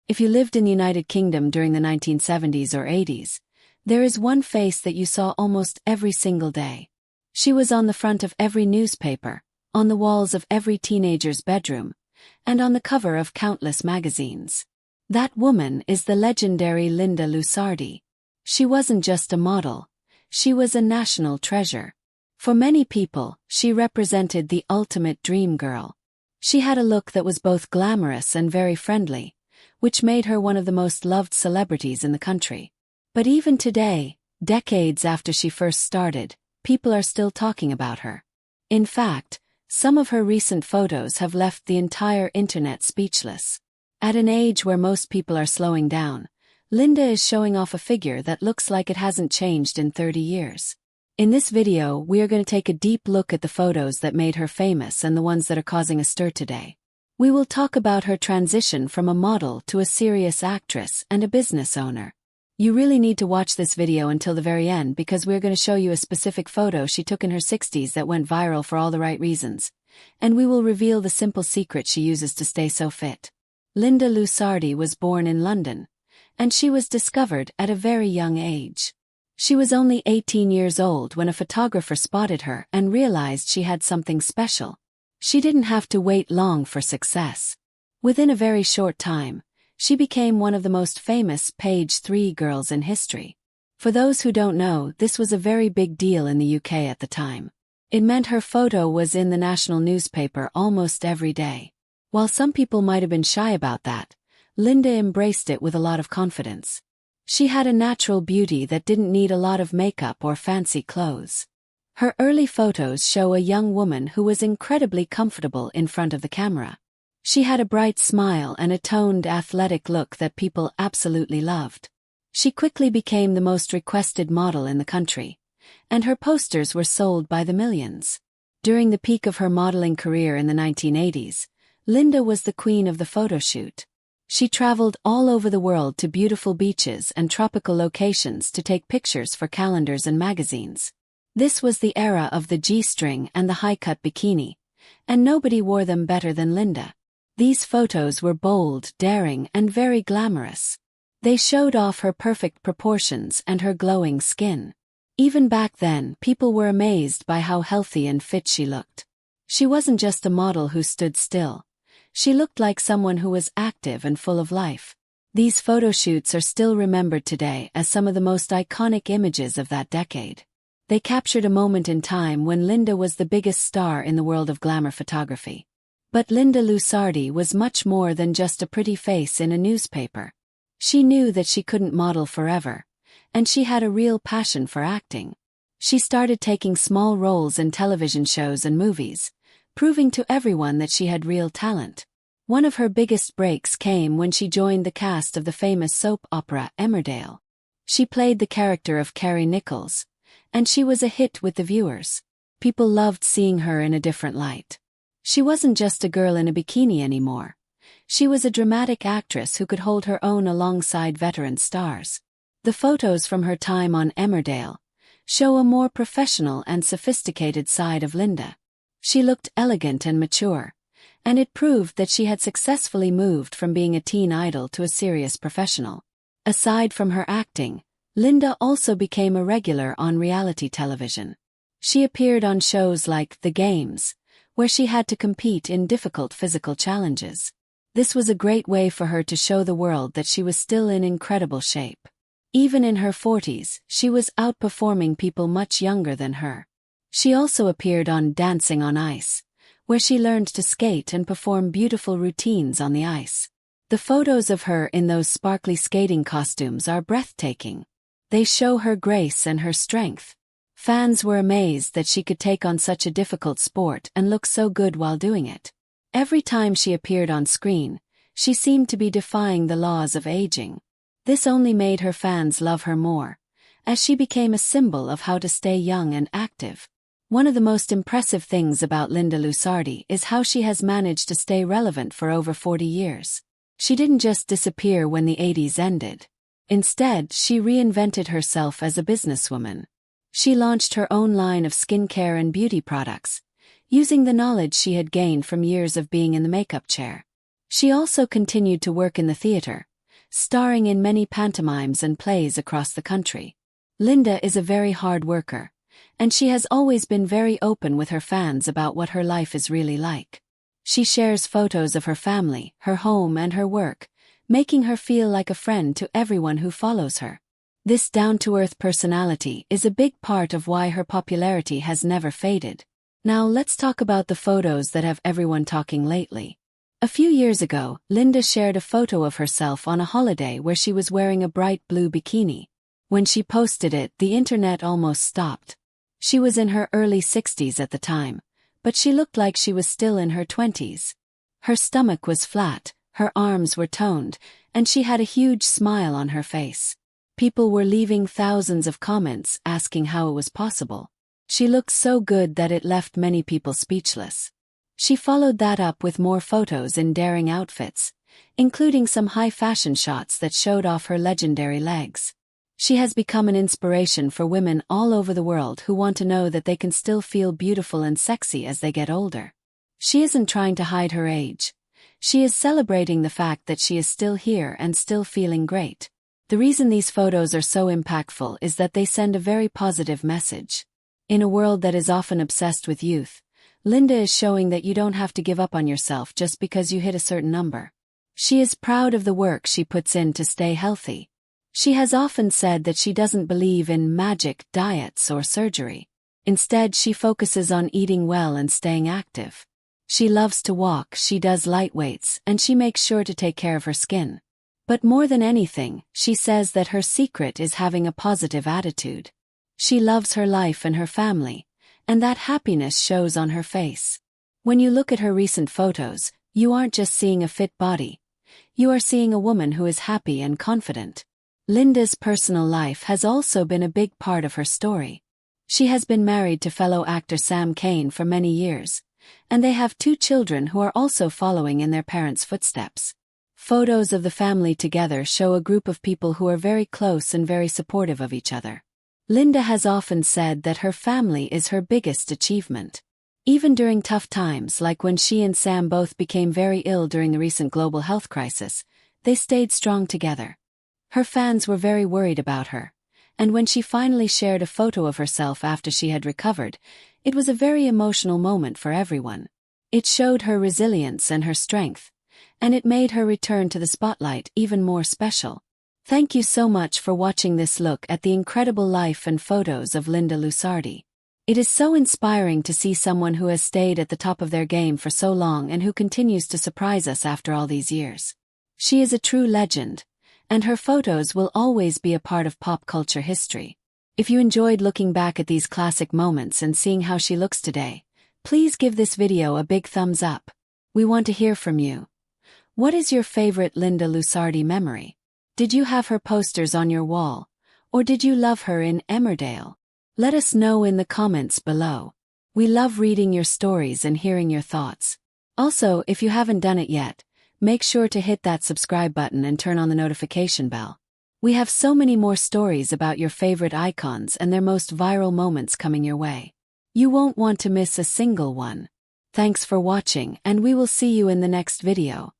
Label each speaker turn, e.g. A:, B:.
A: If you lived in the United Kingdom during the 1970s or 80s, there is one face that you saw almost every single day. She was on the front of every newspaper, on the walls of every teenager's bedroom, and on the cover of countless magazines. That woman is the legendary Linda Lusardi. She wasn't just a model, she was a national treasure. For many people, she represented the ultimate dream girl. She had a look that was both glamorous and very friendly, which made her one of the most loved celebrities in the country. But even today, decades after she first started, people are still talking about her. In fact, some of her recent photos have left the entire internet speechless. At an age where most people are slowing down, Linda is showing off a figure that looks like it hasn't changed in 30 years. In this video, we are going to take a deep look at the photos that made her famous and the ones that are causing a stir today. We will talk about her transition from a model to a serious actress and a business owner. You really need to watch this video until the very end because we're going to show you a specific photo she took in her 60s that went viral for all the right reasons. And we will reveal the simple secret she uses to stay so fit. Linda Lusardi was born in London, and she was discovered at a very young age. She was only 18 years old when a photographer spotted her and realized she had something special. She didn't have to wait long for success. Within a very short time, she became one of the most famous page 3 girls in history. For those who don't know, this was a very big deal in the UK at the time. It meant her photo was in the national newspaper almost every day. While some people might have been shy about that, Linda embraced it with a lot of confidence. She had a natural beauty that didn't need a lot of makeup or fancy clothes. Her early photos show a young woman who was incredibly comfortable in front of the camera. She had a bright smile and a toned, athletic look that people absolutely loved. She quickly became the most requested model in the country, and her posters were sold by the millions. During the peak of her modeling career in the 1980s, Linda was the queen of the photo shoot. She traveled all over the world to beautiful beaches and tropical locations to take pictures for calendars and magazines. This was the era of the G-string and the high-cut bikini, and nobody wore them better than Linda. These photos were bold, daring, and very glamorous. They showed off her perfect proportions and her glowing skin. Even back then, people were amazed by how healthy and fit she looked. She wasn't just a model who stood still. She looked like someone who was active and full of life. These photo shoots are still remembered today as some of the most iconic images of that decade. They captured a moment in time when Linda was the biggest star in the world of glamour photography. But Linda Lusardi was much more than just a pretty face in a newspaper. She knew that she couldn't model forever, and she had a real passion for acting. She started taking small roles in television shows and movies, proving to everyone that she had real talent. One of her biggest breaks came when she joined the cast of the famous soap opera Emmerdale. She played the character of Carrie Nichols, and she was a hit with the viewers. People loved seeing her in a different light. She wasn't just a girl in a bikini anymore. She was a dramatic actress who could hold her own alongside veteran stars. The photos from her time on Emmerdale show a more professional and sophisticated side of Linda. She looked elegant and mature, and it proved that she had successfully moved from being a teen idol to a serious professional. Aside from her acting, Linda also became a regular on reality television. She appeared on shows like The Games, where she had to compete in difficult physical challenges. This was a great way for her to show the world that she was still in incredible shape. Even in her 40s, she was outperforming people much younger than her. She also appeared on Dancing on Ice, where she learned to skate and perform beautiful routines on the ice. The photos of her in those sparkly skating costumes are breathtaking. They show her grace and her strength. Fans were amazed that she could take on such a difficult sport and look so good while doing it. Every time she appeared on screen, she seemed to be defying the laws of aging. This only made her fans love her more, as she became a symbol of how to stay young and active. One of the most impressive things about Linda Lusardi is how she has managed to stay relevant for over 40 years. She didn't just disappear when the 80s ended. Instead, she reinvented herself as a businesswoman. She launched her own line of skincare and beauty products, using the knowledge she had gained from years of being in the makeup chair. She also continued to work in the theater, starring in many pantomimes and plays across the country. Linda is a very hard worker, and she has always been very open with her fans about what her life is really like. She shares photos of her family, her home, and her work, making her feel like a friend to everyone who follows her. This down-to-earth personality is a big part of why her popularity has never faded. Now let's talk about the photos that have everyone talking lately. A few years ago, Linda shared a photo of herself on a holiday where she was wearing a bright blue bikini. When she posted it, the internet almost stopped. She was in her early 60s at the time, but she looked like she was still in her 20s. Her stomach was flat, her arms were toned, and she had a huge smile on her face. People were leaving thousands of comments asking how it was possible. She looked so good that it left many people speechless. She followed that up with more photos in daring outfits, including some high-fashion shots that showed off her legendary legs. She has become an inspiration for women all over the world who want to know that they can still feel beautiful and sexy as they get older. She isn't trying to hide her age. She is celebrating the fact that she is still here and still feeling great. The reason these photos are so impactful is that they send a very positive message. In a world that is often obsessed with youth, Linda is showing that you don't have to give up on yourself just because you hit a certain number. She is proud of the work she puts in to stay healthy. She has often said that she doesn't believe in magic, diets, or surgery. Instead, she focuses on eating well and staying active. She loves to walk, she does light weights, and she makes sure to take care of her skin. But more than anything, she says that her secret is having a positive attitude. She loves her life and her family, and that happiness shows on her face. When you look at her recent photos, you aren't just seeing a fit body. You are seeing a woman who is happy and confident. Linda's personal life has also been a big part of her story. She has been married to fellow actor Sam Cain for many years, and they have 2 children who are also following in their parents' footsteps. Photos of the family together show a group of people who are very close and very supportive of each other. Linda has often said that her family is her biggest achievement. Even during tough times like when she and Sam both became very ill during the recent global health crisis, they stayed strong together. Her fans were very worried about her, and when she finally shared a photo of herself after she had recovered, it was a very emotional moment for everyone. It showed her resilience and her strength, and it made her return to the spotlight even more special. Thank you so much for watching this look at the incredible life and photos of Linda Lusardi. It is so inspiring to see someone who has stayed at the top of their game for so long and who continues to surprise us after all these years. She is a true legend, and her photos will always be a part of pop culture history. If you enjoyed looking back at these classic moments and seeing how she looks today, please give this video a big thumbs up. We want to hear from you. What is your favorite Linda Lusardi memory? Did you have her posters on your wall, or did you love her in Emmerdale? Let us know in the comments below. We love reading your stories and hearing your thoughts. Also, if you haven't done it yet, make sure to hit that subscribe button and turn on the notification bell. We have so many more stories about your favorite icons and their most viral moments coming your way. You won't want to miss a single one. Thanks for watching, and we will see you in the next video.